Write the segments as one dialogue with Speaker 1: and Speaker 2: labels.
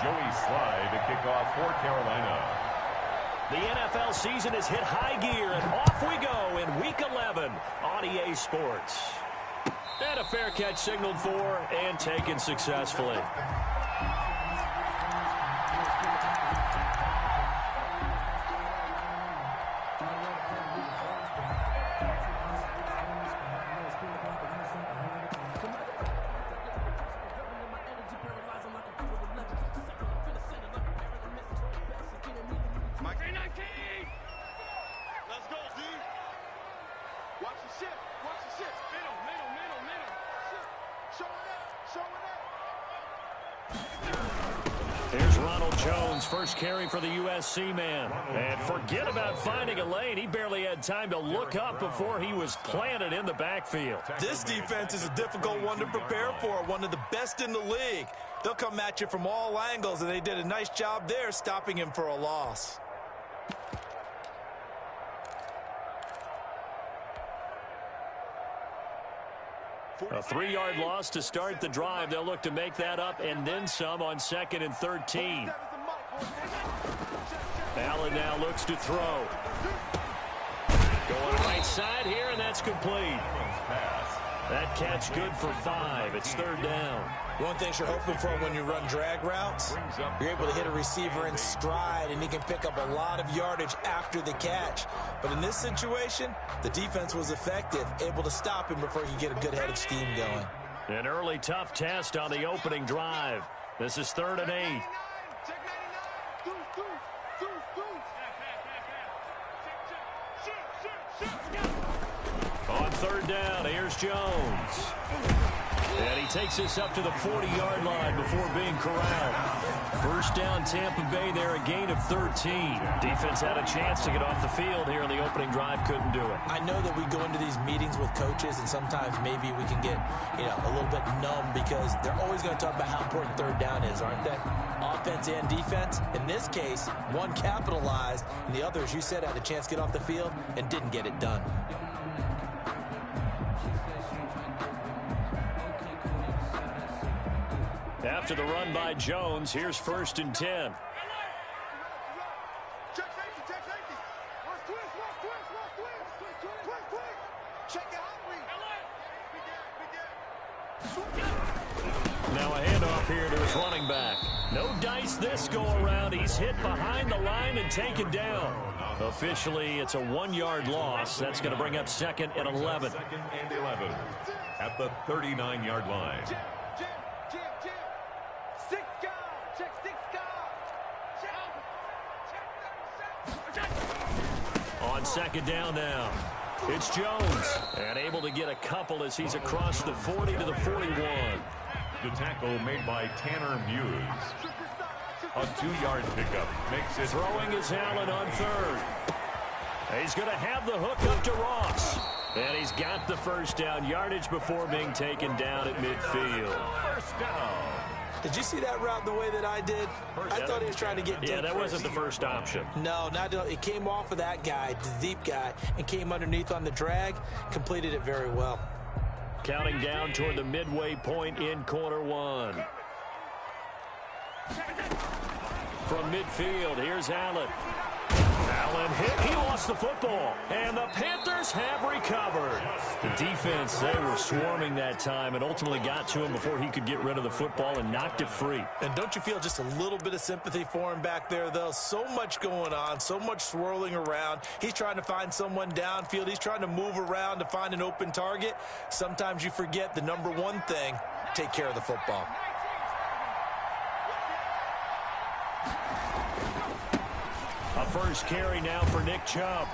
Speaker 1: Joey Slye to kick off for Carolina.
Speaker 2: The NFL season has hit high gear, and off we go in Week 11 on EA Sports. And a fair catch signaled for and taken successfully. First carry for the USC man. And forget about finding a lane. He barely had time to look up before he was planted in the backfield.
Speaker 3: This defense is a difficult one to prepare for, one of the best in the league. They'll come at you from all angles, and they did a nice job there stopping him for a loss.
Speaker 2: A 3-yard loss to start the drive. They'll look to make that up and then some on 2nd and 13. Allen now looks to throw. Going right side here, and that's complete. That catch good for 5. It's 3rd down.
Speaker 3: One thing you're hoping for when you run drag routes, you're able to hit a receiver in stride, and he can pick up a lot of yardage after the catch. But in this situation, the defense was effective, able to stop him before he could get a good head of steam going.
Speaker 2: An early tough test on the opening drive. This is 3rd and 8. On 3rd down, here's Jones. And he takes this up to the 40-yard line before being corralled. 1st down, Tampa Bay there, a gain of 13. Defense had a chance to get off the field here in the opening drive, couldn't do it.
Speaker 3: I know that we go into these meetings with coaches, and sometimes maybe we can get, a little bit numb because they're always going to talk about how important 3rd down is, aren't they? Offense and defense. In this case, one capitalized, and the other, as you said, had a chance to get off the field and didn't get it done.
Speaker 2: After the run by Jones, here's 1st and 10. Now a handoff here to his running back. No dice this go-around. He's hit behind the line and taken down. Officially, it's a 1-yard loss. That's going to bring up 2nd and 11.
Speaker 1: 2nd and 11 at the 39-yard line.
Speaker 2: On 2nd down now, it's Jones, and able to get a couple as he's across the 40 to the 41.
Speaker 1: The tackle made by Tanner Muse. A 2-yard pickup makes it.
Speaker 2: Throwing is Allen on 3rd. He's going to have the hook up to Ross. And he's got the 1st down, yardage before being taken down at midfield.
Speaker 1: 1st down.
Speaker 3: Did you see that route the way that I did? I thought he was trying to get deep.
Speaker 2: Yeah, that wasn't the first option.
Speaker 3: No, it came off of that guy, the deep guy, and came underneath on the drag, completed it very well.
Speaker 2: Counting down toward the midway point in quarter 1. From midfield, here's Allen. Allen hit. He lost the football. And the Panthers have recovered. The defense, they were swarming that time and ultimately got to him before he could get rid of the football and knocked it free.
Speaker 3: And don't you feel just a little bit of sympathy for him back there, though? So much going on, so much swirling around. He's trying to find someone downfield. He's trying to move around to find an open target. Sometimes you forget the number one thing, take care of the football.
Speaker 2: A first carry now for Nick Chubb.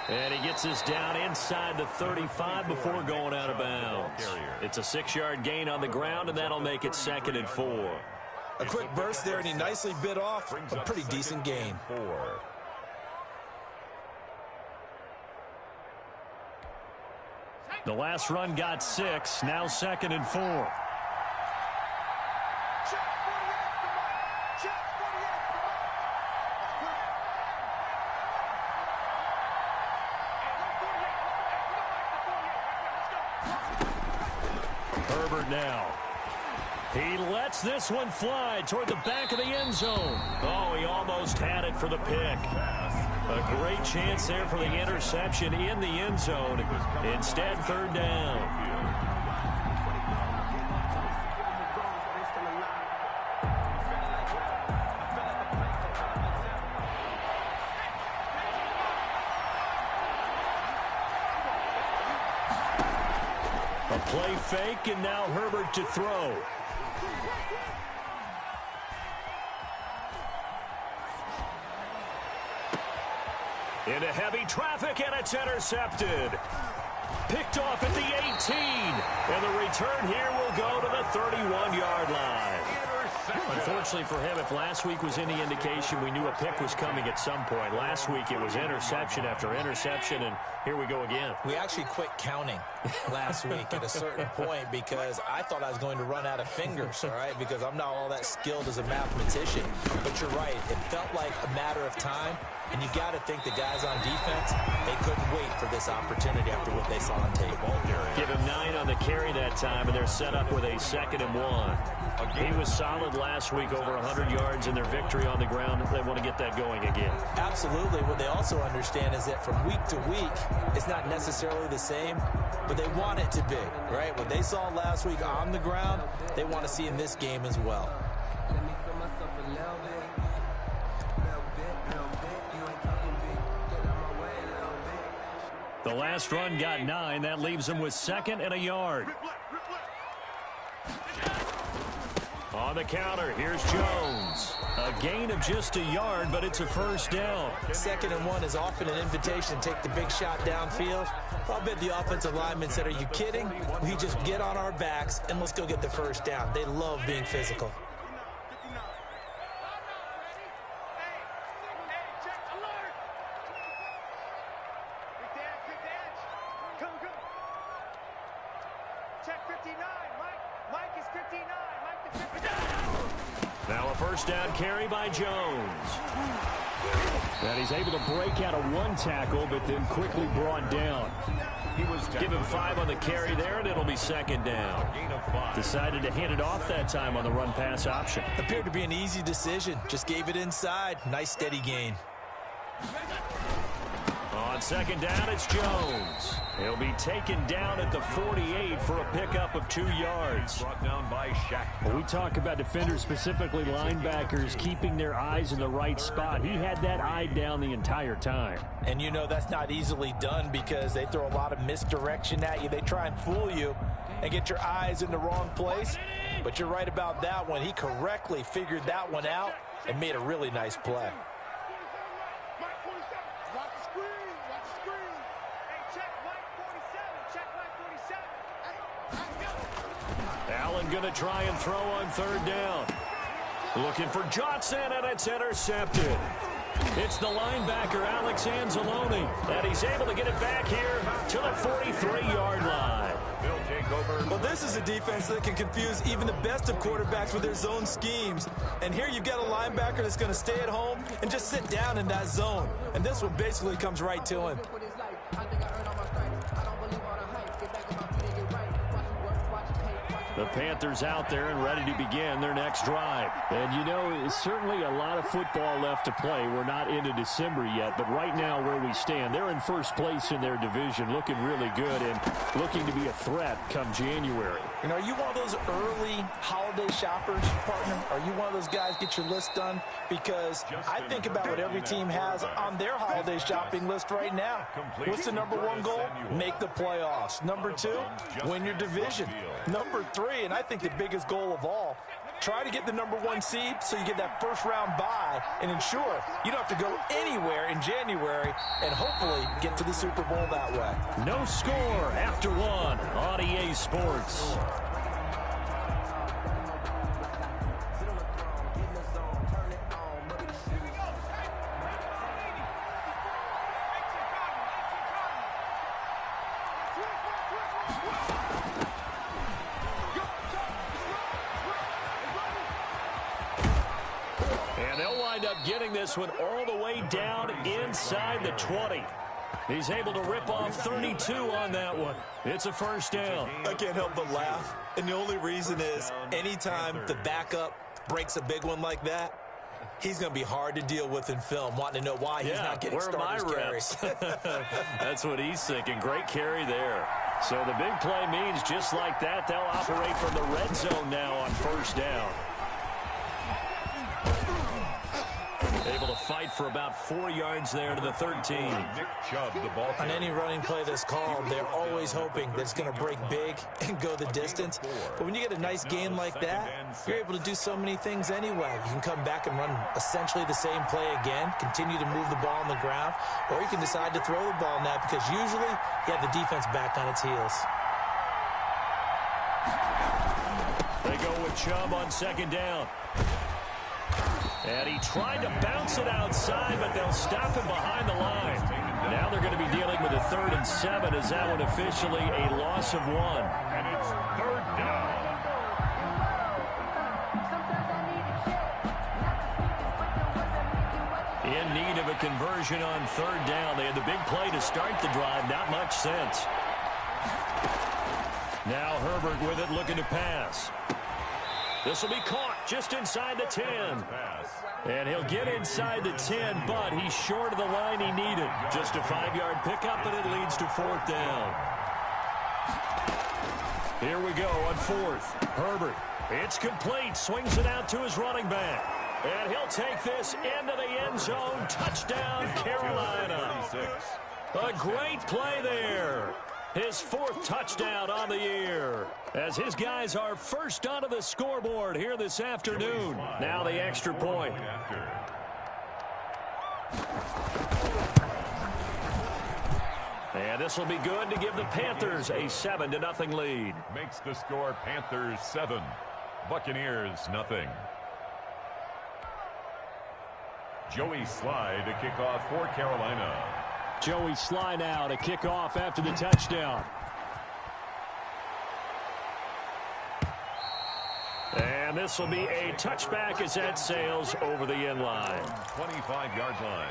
Speaker 2: And he gets us down inside the 35 before going out of bounds. It's a 6-yard gain on the ground, and that'll make it 2nd and 4.
Speaker 3: A quick burst there, and he nicely bit off a pretty decent gain.
Speaker 2: The last run got 6, now 2nd and 4. Herbert now. He lets this one fly toward the back of the end zone. Oh, he almost had it for the pick. A great chance there for the interception in the end zone. Instead, third down. A play fake, and now Herbert to throw. Into heavy traffic, and it's intercepted. Picked off at the 18. And the return here will go to the 31-yard line. Unfortunately for him, if last week was any indication, we knew a pick was coming at some point. Last week it was interception after interception, and here we go again.
Speaker 3: We actually quit counting last week at a certain point because I thought I was going to run out of fingers, all right, because I'm not all that skilled as a mathematician. But you're right. It felt like a matter of time, and you got to think the guys on defense, they couldn't wait for this opportunity after what they saw on tape.
Speaker 2: Give him 9 on the carry that time, and they're set up with a 2nd and 1. He was solid last week, over 100 yards in their victory on the ground. They want to get that going again.
Speaker 3: Absolutely. What they also understand is that from week to week, it's not necessarily the same, but they want it to be, right? What they saw last week on the ground, they want to see in this game as well.
Speaker 2: The last run got 9. That leaves them with 2nd and a yard. On the counter, here's Jones. A gain of just a yard, but it's a first down.
Speaker 3: 2nd and 1 is often an invitation to take the big shot downfield. I'll bet the offensive lineman said, are you kidding? We just get on our backs and let's go get the first down. They love being physical.
Speaker 2: Now a first down carry by Jones. And he's able to break out of 1 tackle, but then quickly brought down. Give him 5 on the carry there, and it'll be 2nd down. Decided to hand it off that time on the run-pass option.
Speaker 3: Appeared to be an easy decision. Just gave it inside. Nice steady gain.
Speaker 2: On 2nd down, it's Jones. He'll be taken down at the 48 for a pickup of 2 yards.
Speaker 1: Brought down by Shaq.
Speaker 2: Well, we talk about defenders, specifically linebackers, keeping their eyes in the right spot. He had that eye down the entire time.
Speaker 3: And you know that's not easily done because they throw a lot of misdirection at you. They try and fool you and get your eyes in the wrong place. But you're right about that one. He correctly figured that one out and made a really nice play.
Speaker 2: Allen going to try and throw on 3rd down. Looking for Johnson, and it's intercepted. It's the linebacker, Alex Anzalone, and he's able to get it back here to the 43-yard line.
Speaker 1: They'll take over.
Speaker 4: Well, this is a defense that can confuse even the best of quarterbacks with their zone schemes. And here you've got a linebacker that's going to stay at home and just sit down in that zone. And this one basically comes right to him.
Speaker 2: The Panthers out there and ready to begin their next drive. And, you know, certainly a lot of football left to play. We're not into December yet, but right now where we stand, they're in first place in their division, looking really good and looking to be a threat come January.
Speaker 3: You know, are you one of those early holiday shoppers, partner? Are you one of those guys get your list done? Because I think about what every team has on their holiday shopping list right now. What's the #1 goal? Make the playoffs. #2, win your division. #3, and I think the biggest goal of all, try to get the #1 seed so you get that first-round bye and ensure you don't have to go anywhere in January and hopefully get to the Super Bowl that way.
Speaker 2: No score after 1 on EA Sports. Getting this one all the way down inside the 20. He's able to rip off 32 on that one. It's a first down.
Speaker 4: I can't help but laugh. And the only reason is anytime the backup breaks a big one like that, he's going to be hard to deal with in film, wanting to know why he's not getting starters carries.
Speaker 2: That's what he's thinking. Great carry there. So the big play means just like that, they'll operate from the red zone now on first down. Able to fight for about 4 yards there to the 13.
Speaker 4: On any running play that's called, they're always hoping that it's going to break big and go the distance. But when you get a nice game like that, you're able to do so many things anyway. You can come back and run essentially the same play again, continue to move the ball on the ground, or you can decide to throw the ball now because usually you have the defense back on its heels.
Speaker 2: They go with Chubb on second down. And he tried to bounce it outside, but they'll stop him behind the line. Now they're going to be dealing with a 3rd and 7 as that one officially a loss of 1.
Speaker 1: And it's 3rd down.
Speaker 2: In need of a conversion on 3rd down. They had the big play to start the drive. Not much sense. Now Herbert with it, looking to pass. This will be caught just inside the 10. And he'll get inside the 10, but he's short of the line he needed. Just a 5-yard pickup, and it leads to 4th down. Here we go on 4th. Herbert, it's complete. Swings it out to his running back. And he'll take this into the end zone. Touchdown, Carolina. A great play there. His 4th touchdown on the year, as his guys are first onto the scoreboard here this afternoon. Now the extra point. And this will be good to give the Panthers a 7-0 lead.
Speaker 1: Makes the score Panthers 7, Buccaneers 0. Joey Slye to kick off for Carolina.
Speaker 2: Joey Slye now to kick off after the touchdown. And this will be a touchback as that sails over the end line.
Speaker 1: 25-yard line.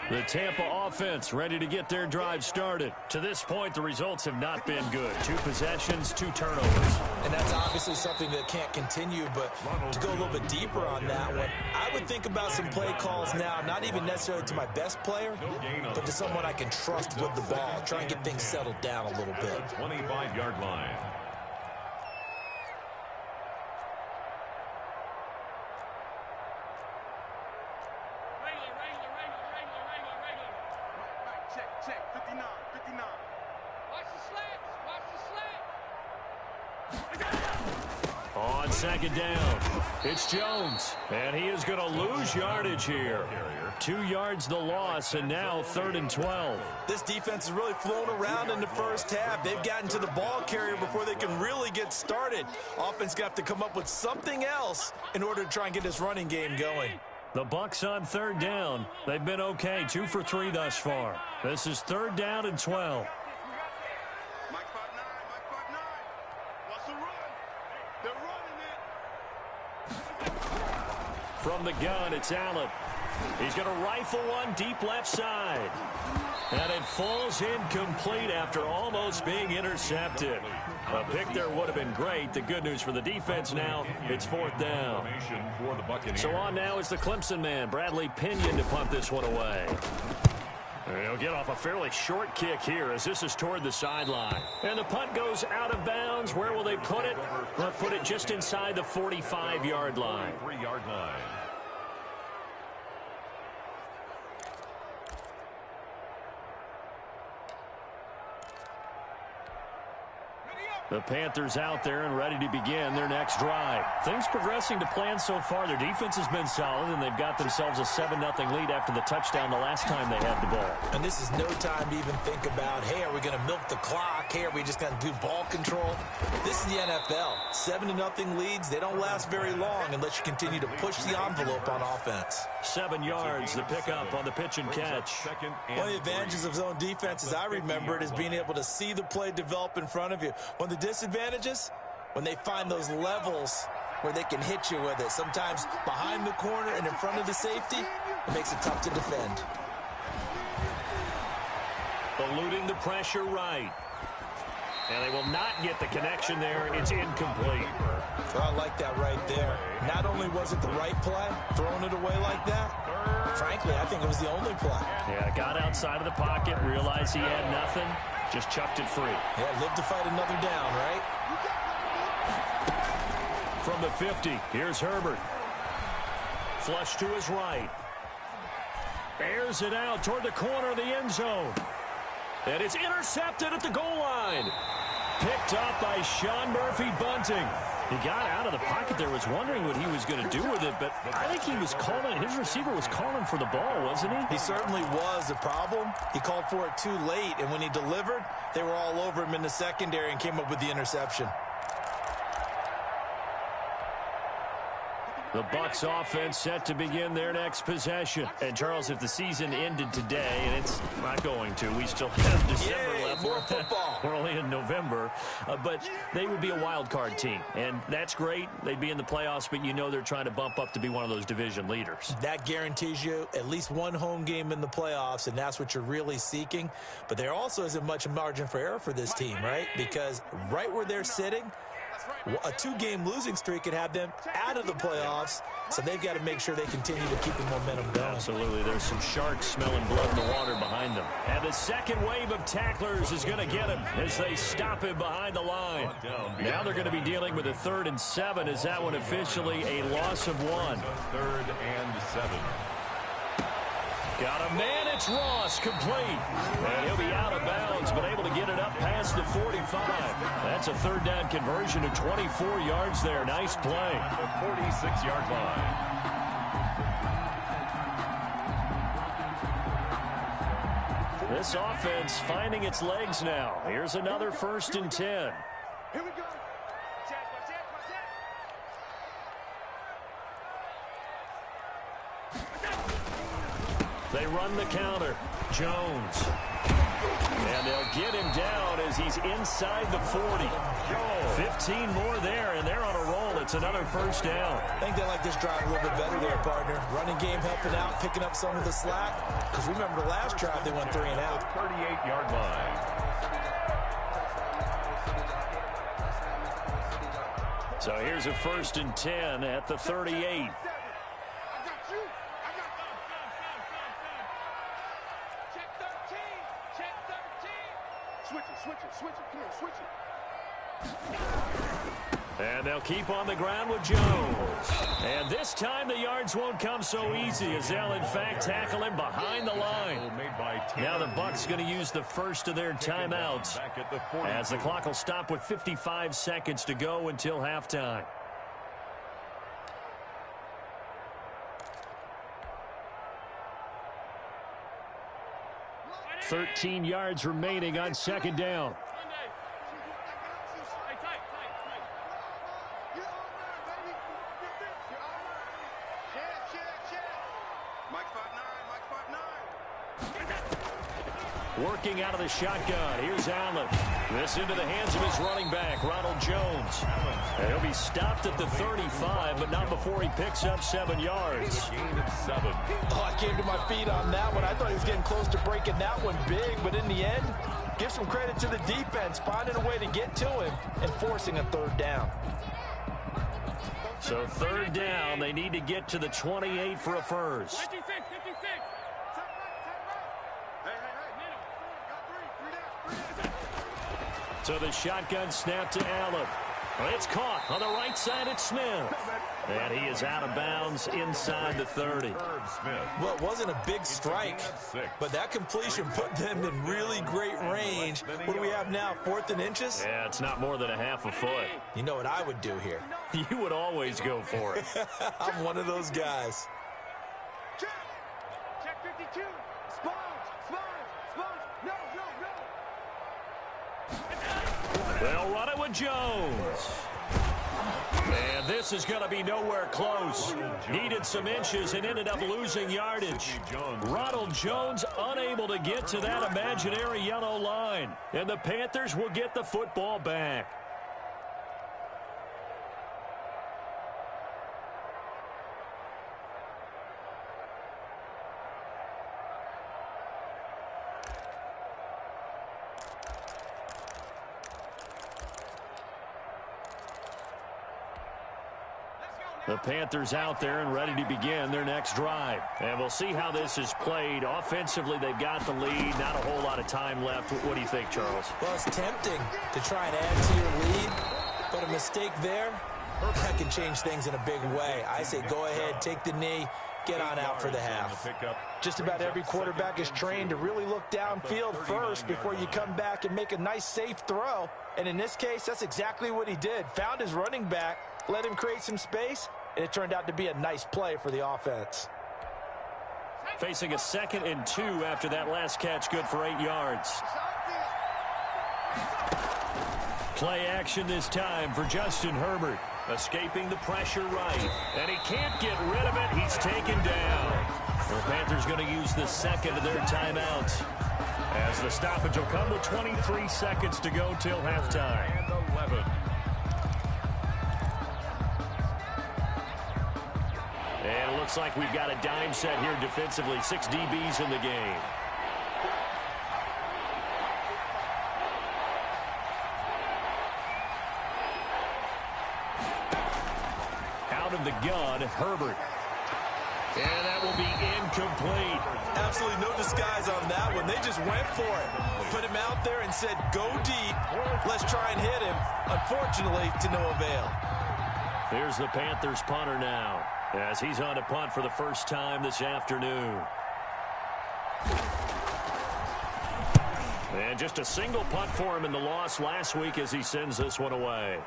Speaker 2: The Tampa offense ready to get their drive started. To this point, the results have not been good. 2 possessions, 2 turnovers.
Speaker 4: And that's obviously something that can't continue, but to go a little bit deeper on that one, I would think about some play calls now, not even necessarily to my best player, but to someone I can trust with the ball. Try and get things settled down a little bit.
Speaker 1: 25-yard line.
Speaker 2: On second down, it's Jones, and he is going to lose yardage here. 2 yards the loss, and now 3rd and 12.
Speaker 4: This defense has really flown around in the first half. They've gotten to the ball carrier before they can really get started. Offense got to come up with something else in order to try and get this running game going.
Speaker 2: The Bucs on 3rd down. They've been okay, 2 for 3 thus far. This is 3rd down and 12. From the gun, it's Allen. He's going to rifle one deep left side. And it falls incomplete after almost being intercepted. A pick there would have been great. The good news for the defense now, it's 4th down. So on now is the Clemson man, Bradley Pinion, to punt this one away. He'll get off a fairly short kick here as this is toward the sideline. And the punt goes out of bounds. Where will they put it? They'll put it just inside the 45-yard line.
Speaker 1: 3-yard line.
Speaker 2: The Panthers out there and ready to begin their next drive. Things progressing to plan so far. Their defense has been solid, and they've got themselves a 7-0 lead after the touchdown the last time they had the ball.
Speaker 4: And this is no time to even think about, hey, are we going to milk the clock? Hey, are we just going to do ball control? This is the NFL. 7-0 leads, they don't last very long unless you continue to push the envelope on offense.
Speaker 2: 7 yards, the pickup on the pitch and catch.
Speaker 4: One of the advantages of zone defense, as I remember it, is being able to see the play develop in front of you. One of the disadvantages, when they find those levels where they can hit you with it. Sometimes behind the corner and in front of the safety, it makes it tough to defend.
Speaker 2: Eluding the pressure right. And they will not get the connection there. It's incomplete.
Speaker 4: So I like that right there. Not only was it the right play, throwing it away like that, frankly, I think it was the only play.
Speaker 2: Yeah, got outside of the pocket, realized he had nothing, just chucked it free.
Speaker 4: Yeah, live to fight another down, right?
Speaker 2: From the 50, here's Herbert. Flush to his right. Airs it out toward the corner of the end zone. And it's intercepted at the goal line. Picked up by Sean Murphy-Bunting. He got out of the pocket there, was wondering what he was going to do with it, but I think he was calling, his receiver was calling for the ball, wasn't he?
Speaker 4: He certainly was. The problem, he called for it too late, and when he delivered, they were all over him in the secondary and came up with the interception.
Speaker 2: The Bucs offense set to begin their next possession. And, Charles, if the season ended today, and it's not going to, we still have December left.
Speaker 4: More football.
Speaker 2: We're only in November. But they would be a wild card team. And that's great. They'd be in the playoffs, but you know they're trying to bump up to be one of those division leaders.
Speaker 4: That guarantees you at least one home game in the playoffs, and that's what you're really seeking. But there also isn't much margin for error for this team, right? Because right where they're sitting, a 2-game losing streak could have them out of the playoffs, so they've got to make sure they continue to keep the momentum going.
Speaker 2: Absolutely. There's some sharks smelling blood in the water behind them. And the second wave of tacklers is going to get him as they stop him behind the line. Now they're going to be dealing with a 3rd and 7. Is that one officially a loss of 1?
Speaker 1: 3rd and 7.
Speaker 2: Got a man, it's Ross, complete. And he'll be out of bounds, but able to get it up past the 45. That's a 3rd down conversion to 24 yards there. Nice play.
Speaker 1: At the 46-yard line.
Speaker 2: This offense finding its legs now. Here's another 1st and 10.
Speaker 5: Here we go.
Speaker 2: They run the counter. Jones. And they'll get him down as he's inside the 40. 15 more there, and they're on a roll. It's another 1st down.
Speaker 4: I think they like this drive a little bit better there, partner. Running game helping out, picking up some of the slack. Because remember the last drive, they went 3 and out.
Speaker 1: 38-yard line.
Speaker 2: So here's a 1st and 10 at the 38.
Speaker 5: Switch it, come here, switch it.
Speaker 2: And they'll keep on the ground with Jones. And this time the yards won't come so easy as they'll in fact tackle him behind the line. Now the Bucs going to use the first of their timeouts as the clock will stop with 55 seconds to go until halftime. $13 yards remaining on 2nd down. Working out of the shotgun. Here's Allen. This into the hands of his running back, Ronald Jones. And he'll be stopped at the 35, but not before he picks up 7 yards.
Speaker 1: Gain of 7.
Speaker 4: Oh, I came to my feet on that one. I thought he was getting close to breaking that one big, but in the end, give some credit to the defense, finding a way to get to him and forcing a 3rd down.
Speaker 2: So 3rd down, they need to get to the 28 for a first.
Speaker 5: 56.
Speaker 2: So the shotgun snap to Allen. It's caught on the right side at Smith. And he is out of bounds inside the 30.
Speaker 4: Well, it wasn't a big strike, but that completion put them in really great range. What do we have now, 4th and inches?
Speaker 2: Yeah, it's not more than a half a foot.
Speaker 4: You know what I would do here?
Speaker 2: You would always go for it.
Speaker 4: I'm one of those guys.
Speaker 5: Check 52. Sponge. No.
Speaker 2: They'll run it with Jones. And this is going to be nowhere close. Needed some inches and ended up losing yardage. Ronald Jones unable to get to that imaginary yellow line. And the Panthers will get the football back. The Panthers out there and ready to begin their next drive. And we'll see how this is played. Offensively, they've got the lead. Not a whole lot of time left. What do you think, Charles?
Speaker 4: Well, it's tempting to try and add to your lead, but a mistake there, that can change things in a big way. I say go ahead, take the knee, get on out for the half.
Speaker 3: Just about every quarterback is trained to really look downfield first before you come back and make a nice, safe throw. And in this case, that's exactly what he did. Found his running back, let him create some space, and it turned out to be a nice play for the offense.
Speaker 2: Facing a 2nd and 2 after that last catch, good for 8 yards. Play action this time for Justin Herbert. Escaping the pressure right. And he can't get rid of it. He's taken down. The Panthers going to use the 2nd of their timeouts, as the stoppage will come with 23 seconds to go till halftime.
Speaker 1: And 11.
Speaker 2: And it looks like we've got a dime set here defensively. 6 DBs in the game. Out of the gun, Herbert. And that will be incomplete.
Speaker 4: Absolutely no disguise on that one. They just went for it. Put him out there and said, go deep. Let's try and hit him. Unfortunately, to no avail.
Speaker 2: Here's the Panthers punter now, as he's on to punt for the first time this afternoon. And just a single punt for him in the loss last week as he sends this one away.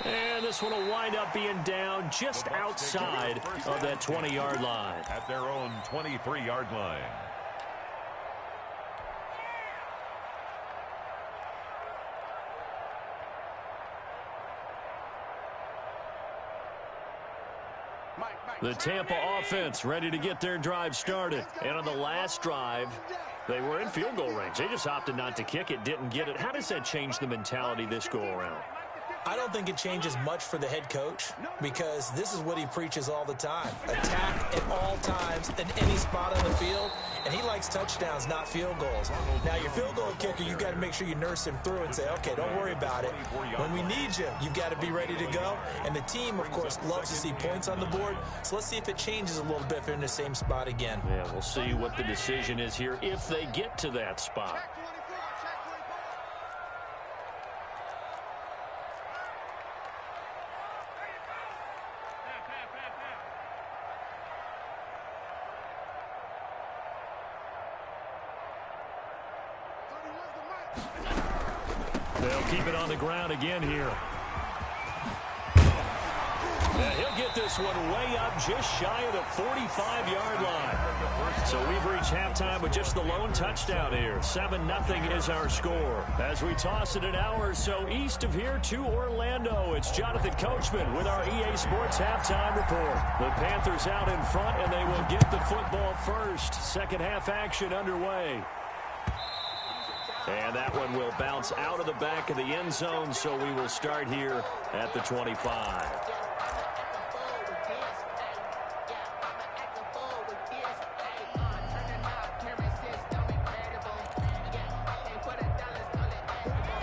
Speaker 2: And this one will wind up being down just outside of that 20-yard line.
Speaker 1: At their own 23-yard line.
Speaker 2: The Tampa offense ready to get their drive started. And on the last drive, they were in field goal range. They just opted not to kick it, didn't get it. How does that change the mentality this go around?
Speaker 4: I don't think it changes much for the head coach, because this is what he preaches all the time. Attack at all times in any spot on the field, and he likes touchdowns, not field goals. Now, your field goal kicker, you've got to make sure you nurse him through and say, okay, don't worry about it. When we need you, you've got to be ready to go. And the team, of course, loves to see points on the board, so let's see if it changes a little bit if they're in the same spot again.
Speaker 2: Yeah, we'll see what the decision is here if they get to that spot. They'll keep it on the ground again here. And he'll get this one way up just shy of the 45-yard line. So we've reached halftime with just the lone touchdown here. 7-0 is our score. As we toss it an hour or so east of here to Orlando, it's Jonathan Coachman with our EA Sports halftime report. The Panthers out in front, and they will get the football first. Second half action underway. And that one will bounce out of the back of the end zone, so we will start here at the 25.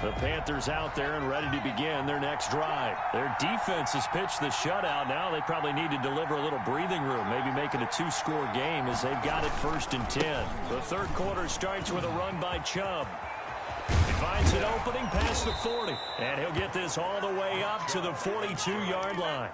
Speaker 2: The Panthers out there and ready to begin their next drive. Their defense has pitched the shutout. Now they probably need to deliver a little breathing room, maybe make it a 2-score game as they've got it 1st and 10. The third quarter starts with a run by Chubb. He finds an opening past the 40, and he'll get this all the way up to the 42-yard line.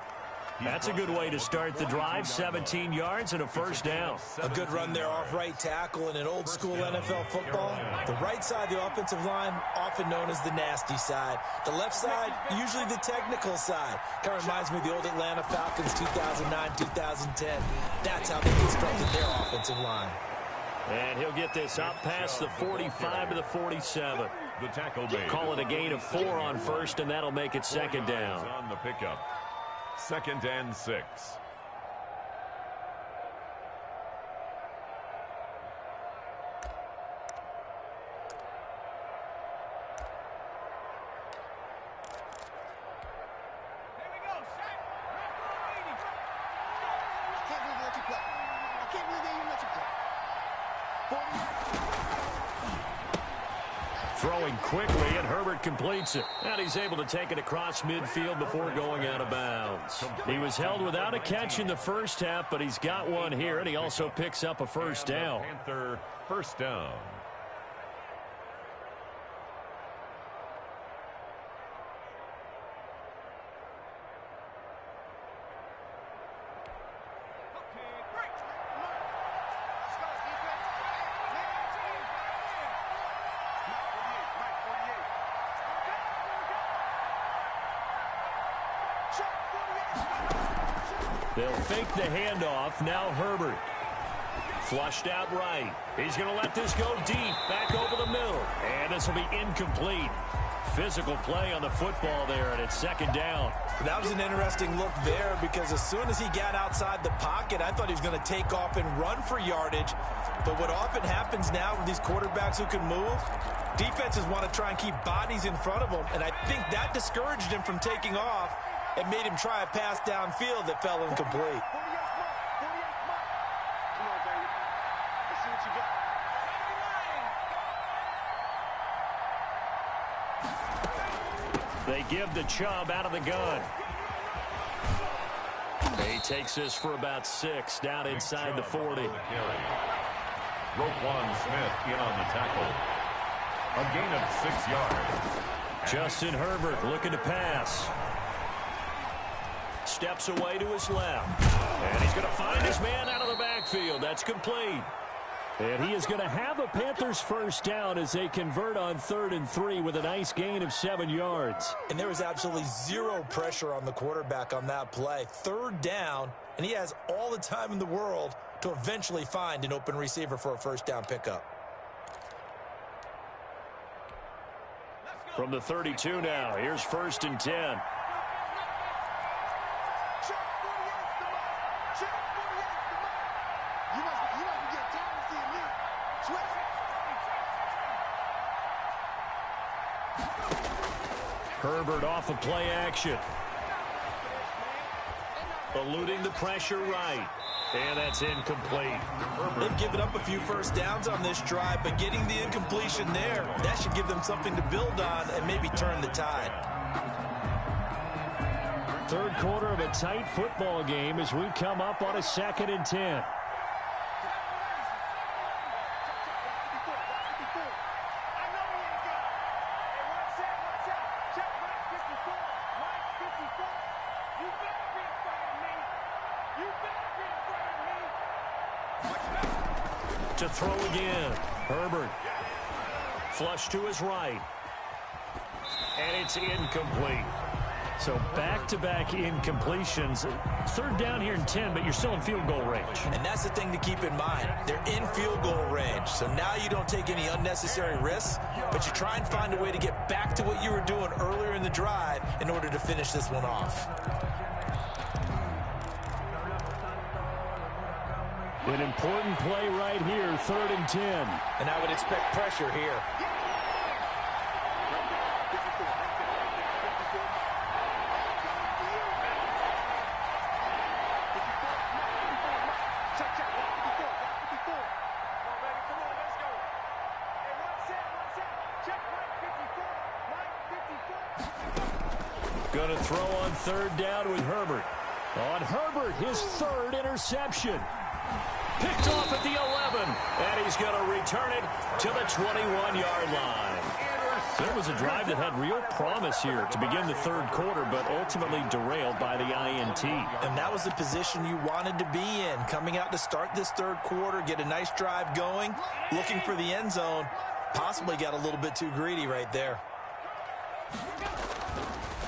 Speaker 2: That's a good way to start the drive, 17 yards and a first down.
Speaker 4: A good run there off right tackle in an old-school NFL football. The right side of the offensive line, often known as the nasty side. The left side, usually the technical side. Kind of reminds me of the old Atlanta Falcons 2009, 2010. That's how they constructed their offensive line.
Speaker 2: And he'll get this up past the 45 to the 47.
Speaker 1: The tackle made.
Speaker 2: Call it a gain of 4 on first, and that'll make it second down.
Speaker 1: On the pickup. 2nd and 6.
Speaker 2: Throwing quickly, and Herbert completes it. And he's able to take it across midfield before going out of bounds. He was held without a catch in the first half, but he's got one here, and he also picks up a first down.
Speaker 1: Panther first down.
Speaker 2: They'll fake the handoff. Now Herbert. Flushed out right. He's going to let this go deep. Back over the middle. And this will be incomplete. Physical play on the football there, and it's second down.
Speaker 4: That was an interesting look there because as soon as he got outside the pocket, I thought he was going to take off and run for yardage. But what often happens now with these quarterbacks who can move, defenses want to try and keep bodies in front of them, and I think that discouraged him from taking off and made him try a pass downfield that fell incomplete.
Speaker 2: They give the Chubb out of the gun. He takes this for about 6 down inside the 40.
Speaker 1: Roquan Smith in on the tackle. A gain of 6 yards.
Speaker 2: Justin Herbert looking to pass. Steps away to his left. And he's going to find his man out of the backfield. That's complete. And he is going to have a Panthers first down as they convert on 3rd and 3 with a nice gain of 7 yards.
Speaker 4: And there was absolutely zero pressure on the quarterback on that play. 3rd down, and he has all the time in the world to eventually find an open receiver for a first down pickup.
Speaker 2: From the 32 now, here's 1st and 10. Herbert off of play action. Eluding the pressure right. And that's incomplete.
Speaker 4: They've given up a few first downs on this drive, but getting the incompletion there, that should give them something to build on and maybe turn the tide.
Speaker 2: 3rd quarter of a tight football game as we come up on a 2nd and 10. To throw again. Herbert. Flush to his right. And it's incomplete. So back-to-back incompletions. 3rd down here in 10, but you're still in field goal range.
Speaker 4: And that's the thing to keep in mind. They're in field goal range. So now you don't take any unnecessary risks, but you try and find a way to get back to what you were doing earlier in the drive in order to finish this one off.
Speaker 2: An important play right here, 3rd and 10.
Speaker 4: And I would expect pressure here.
Speaker 2: Going to throw on 3rd down with Herbert. On Herbert, his 3rd interception. Picked off at the 11, and he's going to return it to the 21-yard line. There was a drive that had real promise here to begin the 3rd quarter, but ultimately derailed by the INT.
Speaker 4: And that was the position you wanted to be in, coming out to start this 3rd quarter, get a nice drive going, looking for the end zone. Possibly got a little bit too greedy right there.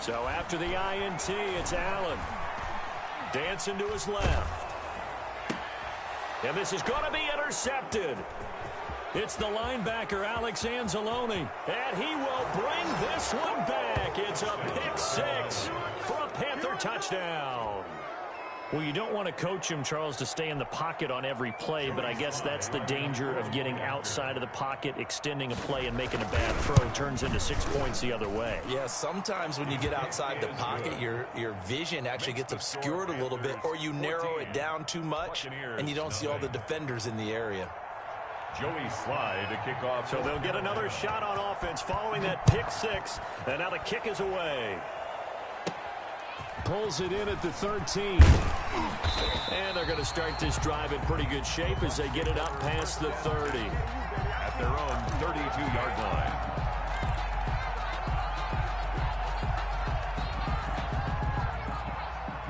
Speaker 2: So after the INT, it's Allen. Dancing to his left. And this is going to be intercepted. It's the linebacker, Alex Anzalone. And he will bring this one back. It's a pick 6 for a Panther touchdown. Well, you don't want to coach him, Charles, to stay in the pocket on every play, but I guess that's the danger of getting outside of the pocket, extending a play, and making a bad throw. Turns into 6 points the other way.
Speaker 4: Yeah, sometimes when you get outside the pocket, your vision actually gets obscured a little bit, or you narrow it down too much, and you don't see all the defenders in the area.
Speaker 1: Joey Sly to kick off.
Speaker 2: So they'll get another shot on offense following that pick six. And now the kick is away. Pulls it in at the 13. And they're going to start this drive in pretty good shape as they get it up past the 30.
Speaker 1: At their own 32-yard line.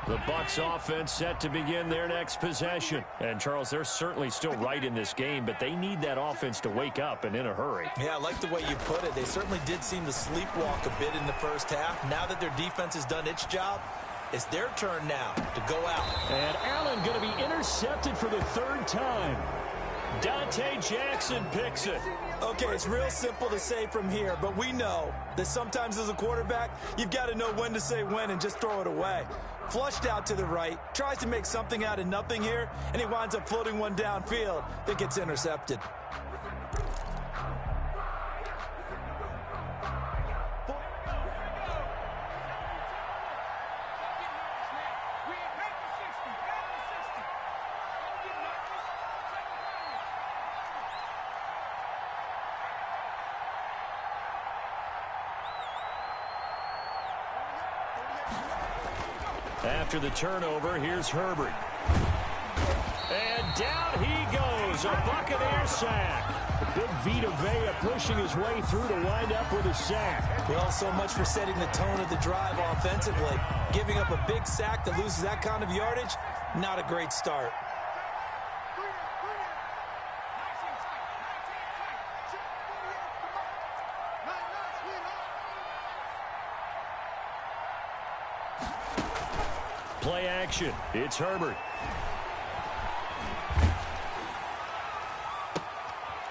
Speaker 2: The Bucs offense set to begin their next possession. And, Charles, they're certainly still right in this game, but they need that offense to wake up and in a hurry.
Speaker 4: Yeah, I like the way you put it. They certainly did seem to sleepwalk a bit in the first half. Now that their defense has done its job, it's their turn now to go out.
Speaker 2: And Allen going to be intercepted for the third time. Dante Jackson picks it.
Speaker 4: Okay, it's real simple to say from here, but we know that sometimes as a quarterback, you've got to know when to say when and just throw it away. Flushed out to the right, tries to make something out of nothing here, and he winds up floating one downfield that gets intercepted.
Speaker 2: After the turnover, here's Herbert. And down he goes, a Buccaneer sack. Big Vita Vea pushing his way through to wind up with a sack.
Speaker 4: Well, so much for setting the tone of the drive offensively. Giving up a big sack that loses that kind of yardage, not a great start.
Speaker 2: Play action. It's Herbert.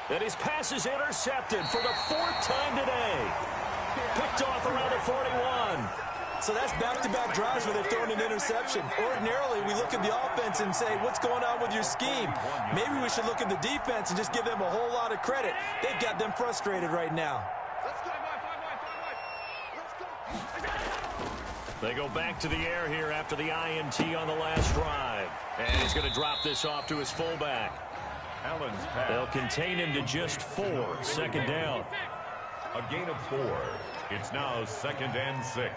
Speaker 2: And his pass is intercepted for the fourth time today. Picked off around the 41.
Speaker 4: So that's back-to-back drives where they've thrown an interception. Ordinarily, we look at the offense and say, what's going on with your scheme? Maybe we should look at the defense and just give them a whole lot of credit. They've got them frustrated right now.
Speaker 2: They go back to the air here after the INT on the last drive. And he's going to drop this off to his fullback.
Speaker 1: Allen's pass.
Speaker 2: They'll contain him to just 4. Second down.
Speaker 1: A gain of 4. It's now 2nd and 6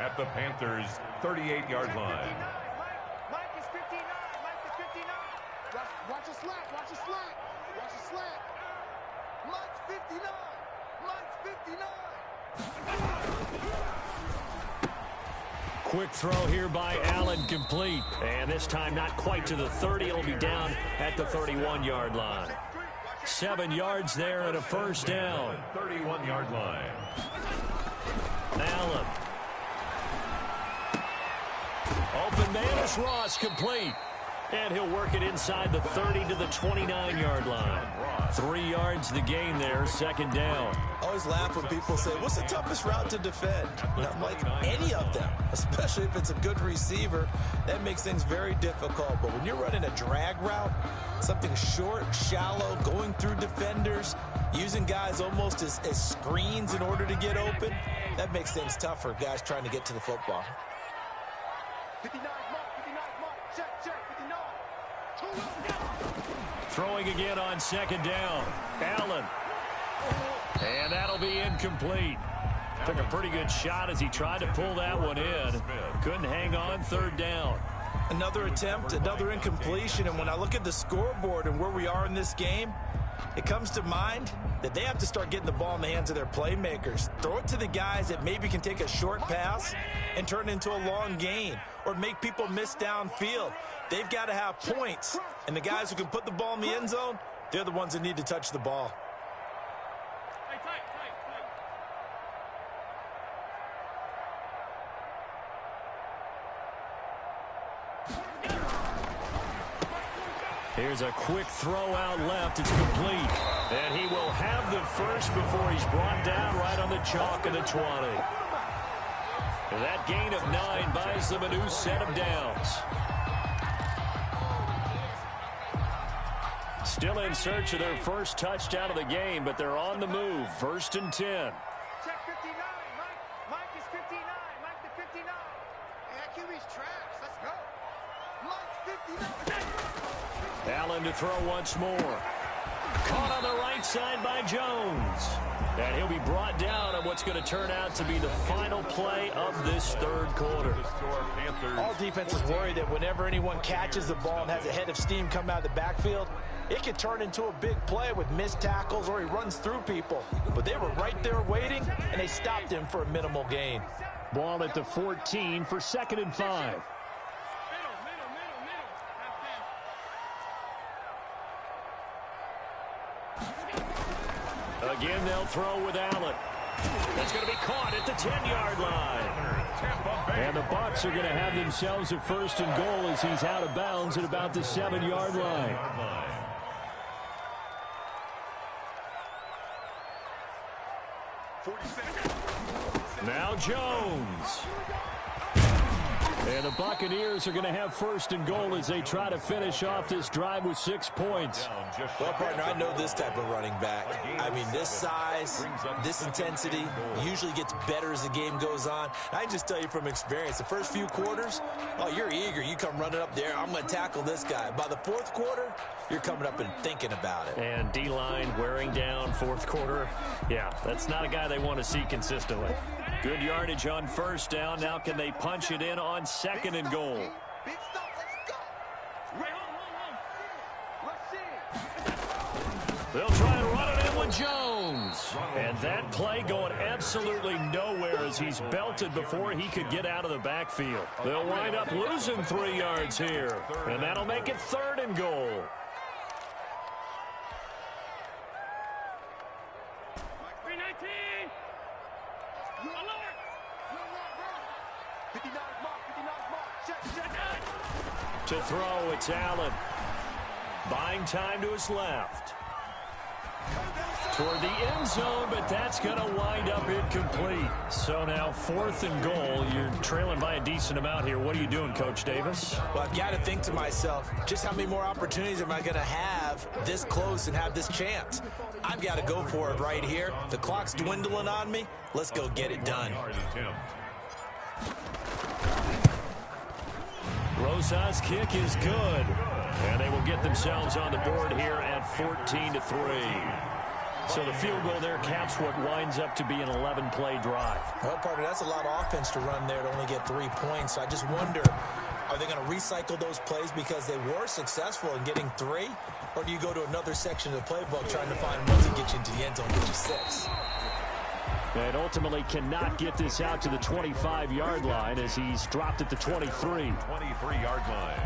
Speaker 1: at the Panthers' 38-yard line.
Speaker 5: Mike is 59. Mike is 59. Watch a slant. Watch a slant. Watch a slant. Mike's 59. Mike's 59.
Speaker 2: Quick throw here by Allen, complete. And this time not quite to the 30. It'll be down at the 31-yard line. 7 yards there and a first down.
Speaker 1: 31-yard line.
Speaker 2: Allen. Open man is Ross, complete. And he'll work it inside the 30 to the 29-yard line. 3 yards the gain there, second down.
Speaker 4: I always laugh when people say, what's the toughest route to defend? And I'm like, any of them, especially if it's a good receiver. That makes things very difficult. But when you're running a drag route, something short, shallow, going through defenders, using guys almost as screens in order to get open, that makes things tough for guys trying to get to the football.
Speaker 5: 59 mark. 59 mark. Check, check. 59.
Speaker 2: Throwing again on second down. Allen. And that'll be incomplete. Took a pretty good shot as he tried to pull that one in. Couldn't hang on, third down.
Speaker 4: Another attempt, another incompletion. And when I look at the scoreboard and where we are in this game, it comes to mind that they have to start getting the ball in the hands of their playmakers. Throw it to the guys that maybe can take a short pass and turn it into a long gain or make people miss downfield. They've got to have points. And the guys who can put the ball in the end zone, they're the ones that need to touch the ball.
Speaker 2: Here's a quick throw out left. It's complete. And he will have the first before he's brought down right on the chalk of the 20. And that gain of 9 buys them a new set of downs. Still in search of their first touchdown of the game, but they're on the move. 1st and 10.
Speaker 5: Check 59. Mike is 59. Mike the 59. And QB's trash. Let's go. Mike's 59.
Speaker 2: Allen to throw once more. Caught on the right side by Jones. And he'll be brought down on what's going to turn out to be the final play of this third quarter.
Speaker 4: All defenses worry that whenever anyone catches the ball and has a head of steam come out of the backfield, it could turn into a big play with missed tackles or he runs through people. But they were right there waiting, and they stopped him for a minimal gain.
Speaker 2: Ball at the 14 for 2nd and 5. Again, they'll throw with Allen. It's going to be caught at the 10-yard line. And the Bucs are going to have themselves a 1st and goal as he's out of bounds at about the 7-yard line. Now Jones. And the Buccaneers are going to have 1st and goal as they try to finish off this drive with 6 points.
Speaker 4: Well, partner, I know this type of running back. I mean, this size, this intensity usually gets better as the game goes on. I can just tell you from experience, the first few quarters, oh, you're eager. You come running up there, I'm going to tackle this guy. By the 4th quarter, you're coming up and thinking about it.
Speaker 2: And D-line wearing down 4th quarter. Yeah, that's not a guy they want to see consistently. Good yardage on 1st down. Now can they punch it in on 2nd and goal?
Speaker 5: Big stuff, let's go.
Speaker 2: They'll try and run it in with Jones. And that play going absolutely nowhere as he's belted before he could get out of the backfield. They'll wind up losing 3 yards here. And that'll make it 3rd and goal. To throw, it's Allen. Buying time to his left. Toward the end zone, but that's going to wind up incomplete. So now 4th and goal. You're trailing by a decent amount here. What are you doing, Coach Davis?
Speaker 4: Well, I've got to think to myself, just how many more opportunities am I going to have this close and have this chance? I've got to go for it right here. The clock's dwindling on me. Let's go get it done.
Speaker 2: Rosa's kick is good. And they will get themselves on the board here at 14-3. So the field goal there caps what winds up to be an 11-play drive.
Speaker 4: Well, partner, that's a lot of offense to run there to only get 3 points. So I just wonder, are they going to recycle those plays because they were successful in getting 3? Or do you go to another section of the playbook trying to find ones that get you into the end zone and get you 6?
Speaker 2: And ultimately cannot get this out to the 25-yard line as he's dropped at the 23.
Speaker 1: 23-yard line.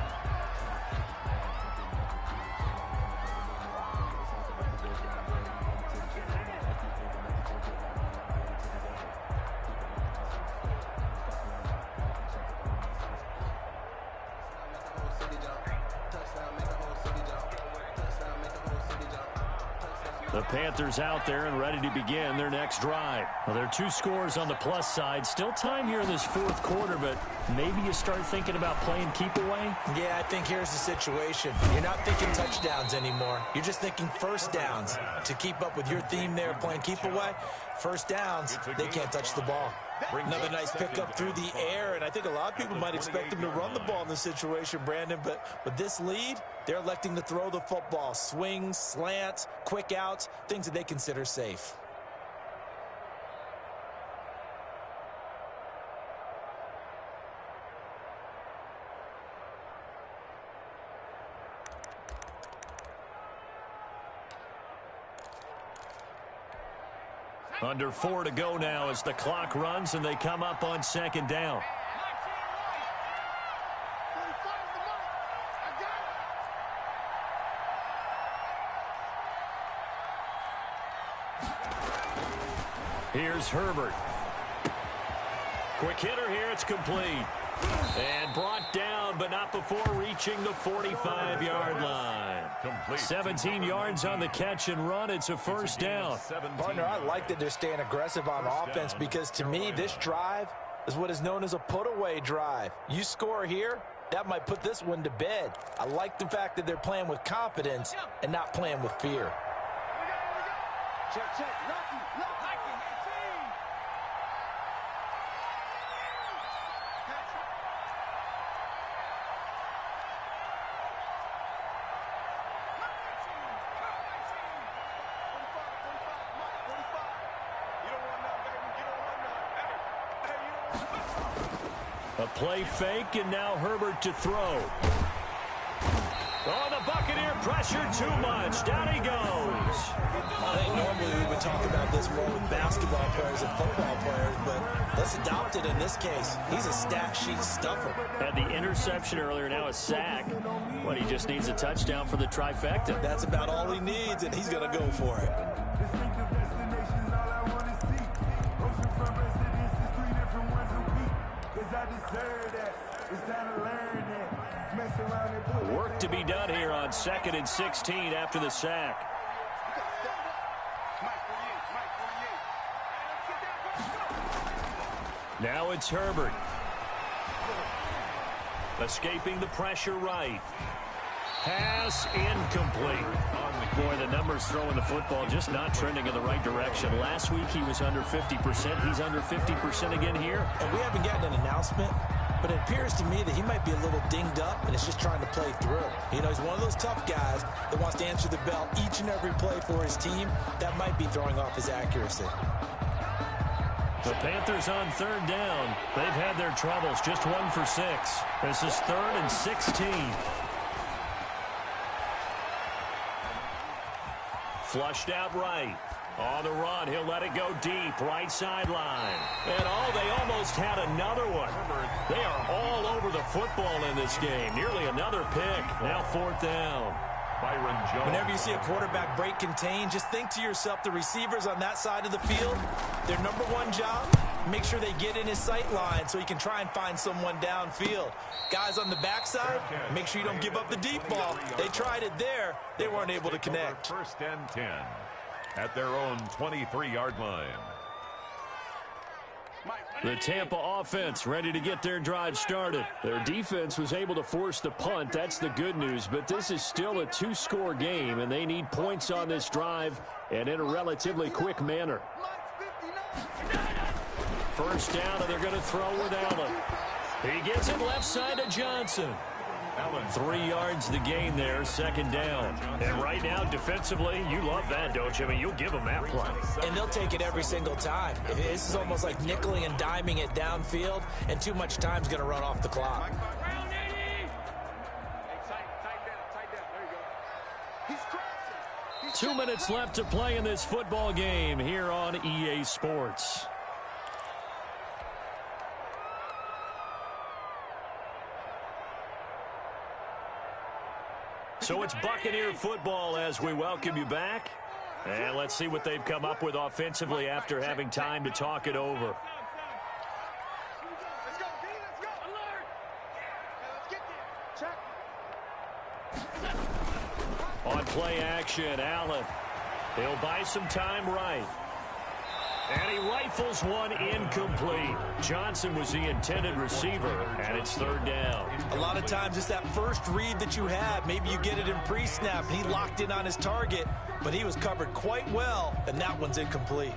Speaker 2: The Panthers out there and ready to begin their next drive. Well, there are 2 scores on the plus side. Still time here in this 4th quarter, but maybe you start thinking about playing keep away?
Speaker 4: Yeah, I think here's the situation. You're not thinking touchdowns anymore. You're just thinking 1st downs. To keep up with your theme there, playing keep away, 1st downs, they can't touch the ball. Another nice pickup through the air, and I think a lot of people might expect him to run the ball in this situation, Brandon, but with this lead, they're electing to throw the football. Swings, slants, quick outs, things that they consider safe.
Speaker 2: Under 4 to go now as the clock runs and they come up on 2nd down. Here's Herbert. Quick hitter here, it's complete. And brought down, but not before reaching the 45-yard line. 17 yards on the catch and run. It's a 1st down.
Speaker 4: Partner, I like that they're staying aggressive on offense because to me, this drive is what is known as a put-away drive. You score here, that might put this one to bed. I like the fact that they're playing with confidence and not playing with fear.
Speaker 5: Check, check. Lucky.
Speaker 2: A play fake, and now Herbert to throw. Oh, the Buccaneer pressure too much. Down he goes.
Speaker 4: I think normally we would talk about this more with basketball players and football players, but let's adopt it in this case. He's a stat sheet stuffer.
Speaker 2: Had the interception earlier, now a sack. But he just needs a touchdown for the trifecta.
Speaker 4: That's about all he needs, and he's going to go for it.
Speaker 2: Work to be done here on 2nd and 16 after the sack. Now it's Herbert. Escaping the pressure right. Pass incomplete. Boy, the numbers throwing the football just not trending in the right direction. Last week he was under 50%. He's under 50% again here.
Speaker 4: And we haven't gotten an announcement, but it appears to me that he might be a little dinged up and is just trying to play through. You know, he's one of those tough guys that wants to answer the bell each and every play for his team. That might be throwing off his accuracy.
Speaker 2: The Panthers on 3rd down. They've had their troubles, just 1 for 6. This is 3rd and 16. Flushed out right. On the run, he'll let it go deep, right sideline. And they almost had another one. They are all over the football in this game. Nearly another pick. Now 4th down.
Speaker 4: Whenever you see a quarterback break contain, just think to yourself, the receivers on that side of the field, their number one job, make sure they get in his sight line so he can try and find someone downfield. Guys on the backside, make sure you don't give up the deep ball. They tried it there. They weren't able to connect.
Speaker 1: 1st and 10 at their own 23-yard line.
Speaker 2: The Tampa offense ready to get their drive started. Their defense was able to force the punt. That's the good news. But this is still a 2-score game, and they need points on this drive and in a relatively quick manner. 1st down, and they're going to throw with Allen. He gets it left side to Johnson. 3 yards the gain there, 2nd down. And right now, defensively, you love that, don't you? I mean, you'll give them that play.
Speaker 4: And they'll take it every single time. This is almost like nickeling and diming it downfield, and too much time's going to run off the clock.
Speaker 2: 2 minutes left to play in this football game here on EA Sports. So it's Buccaneer football as we welcome you back. And let's see what they've come up with offensively after having time to talk it over.
Speaker 5: Let's go, D, let's go. Alert. Let's get there. Check.
Speaker 2: On play action, Allen. He'll buy some time right. And he rifles one incomplete. Johnson was the intended receiver, and it's 3rd down.
Speaker 4: A lot of times it's that first read that you have. Maybe you get it in pre-snap, and he locked in on his target, but he was covered quite well, and that one's incomplete.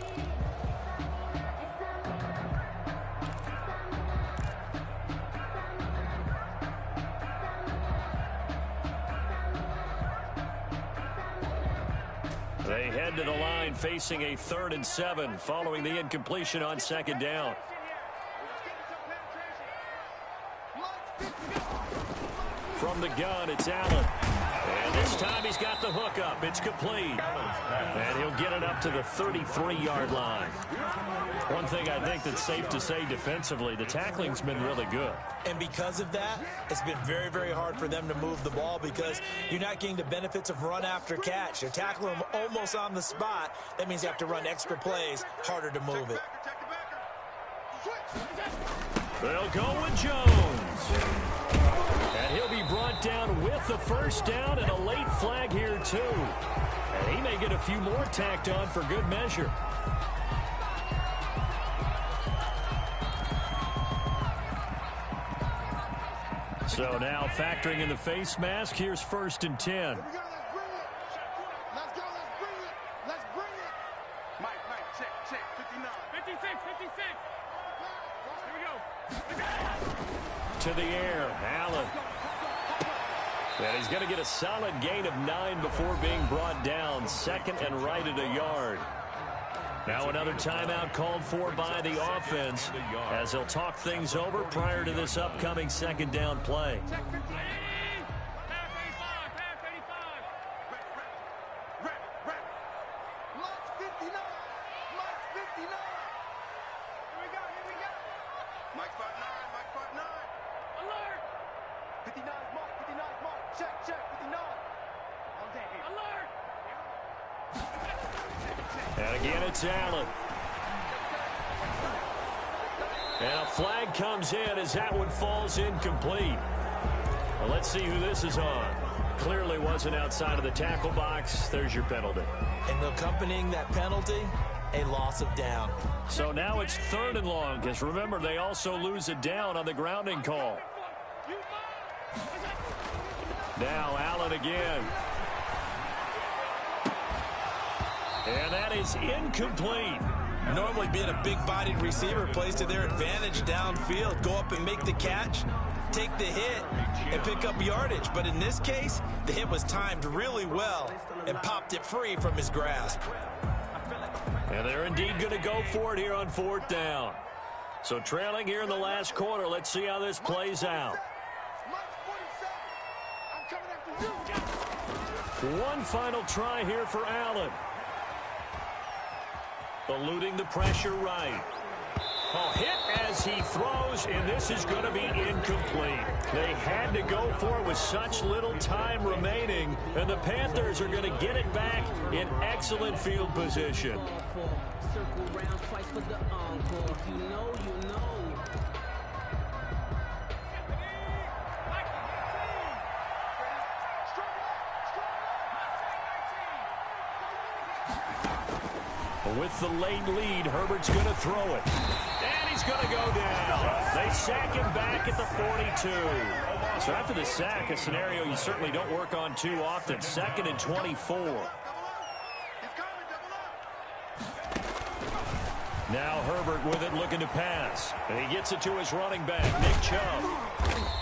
Speaker 2: They head to the line facing a 3rd and 7 following the incompletion on 2nd down. From the gun, it's Allen. And this time he's got the hookup. It's complete. And he'll get it up to the 33-yard line. One thing I think that's safe to say defensively, the tackling's been really good.
Speaker 4: And because of that, it's been very, very hard for them to move the ball because you're not getting the benefits of run after catch. You're tackling them almost on the spot. That means you have to run extra plays, harder to move it.
Speaker 2: They'll go with Jones. And he'll be brought down with the 1st down and a late flag here too. And he may get a few more tacked on for good measure. So now factoring in the face mask, here's 1st and 10.
Speaker 5: Here we go, let's bring it. Let's go, let's bring it. Let's bring it. Mike, check, 59. 56. Here we go.
Speaker 2: To the air, Allen. And he's going to get a solid gain of 9 before being brought down. 2nd and right at a yard. Now another timeout called for by the offense as they'll talk things over prior to this upcoming second down play. And again, it's Allen. And a flag comes in as that one falls incomplete. Well, let's see who this is on. Clearly wasn't outside of the tackle box. There's your penalty.
Speaker 4: And accompanying that penalty, a loss of down.
Speaker 2: So now it's 3rd and long, because remember, they also lose a down on the grounding call. Now Allen again. And that is incomplete.
Speaker 4: Normally being a big-bodied receiver plays to their advantage downfield. Go up and make the catch, take the hit, and pick up yardage. But in this case, the hit was timed really well and popped it free from his grasp.
Speaker 2: And they're indeed going to go for it here on 4th down. So trailing here in the last quarter, let's see how this plays out. One final try here for Allen. Eluding the pressure right. Oh, hit as he throws, and this is going to be incomplete. They had to go for it with such little time remaining, and the Panthers are going to get it back in excellent field position.
Speaker 6: Circle round twice for the encore. You know.
Speaker 2: With the late lead, Herbert's going to throw it. And he's going to go down. They sack him back at the 42. So after the sack, a scenario you certainly don't work on too often. 2nd and 24. Now Herbert with it, looking to pass. And he gets it to his running back, Nick Chubb.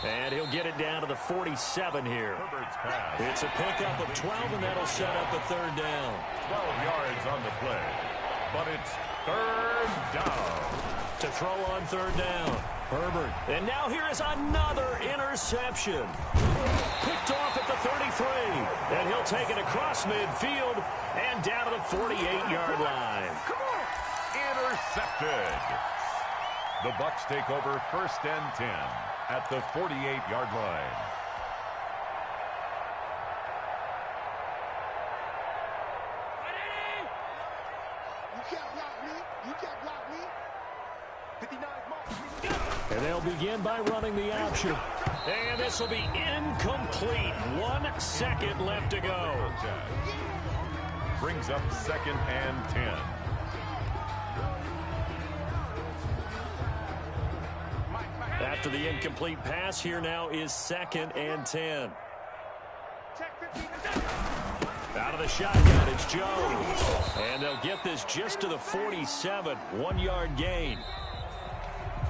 Speaker 2: And he'll get it down to the 47 here. It's a pickup of 12, and that'll set up a 3rd down.
Speaker 1: 12 yards on the play. But it's 3rd down.
Speaker 2: To throw on 3rd down, Herbert. And now here is another interception. Picked off at the 33. And he'll take it across midfield and down to the 48-yard line.
Speaker 1: Intercepted. The Bucs take over 1st and 10 at the 48-yard line.
Speaker 2: And they'll begin by running the option. And this will be incomplete. 1 second left to go.
Speaker 1: Brings up 2nd and 10.
Speaker 2: After the incomplete pass, here now is 2nd and 10. Out of the shotgun, it's Jones. And they'll get this just to the 47. 1-yard gain.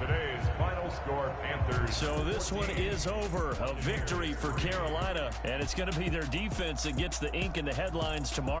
Speaker 1: Today's final score, Panthers.
Speaker 2: So this one is over. A victory for Carolina. And it's going to be their defense that gets the ink in the headlines tomorrow.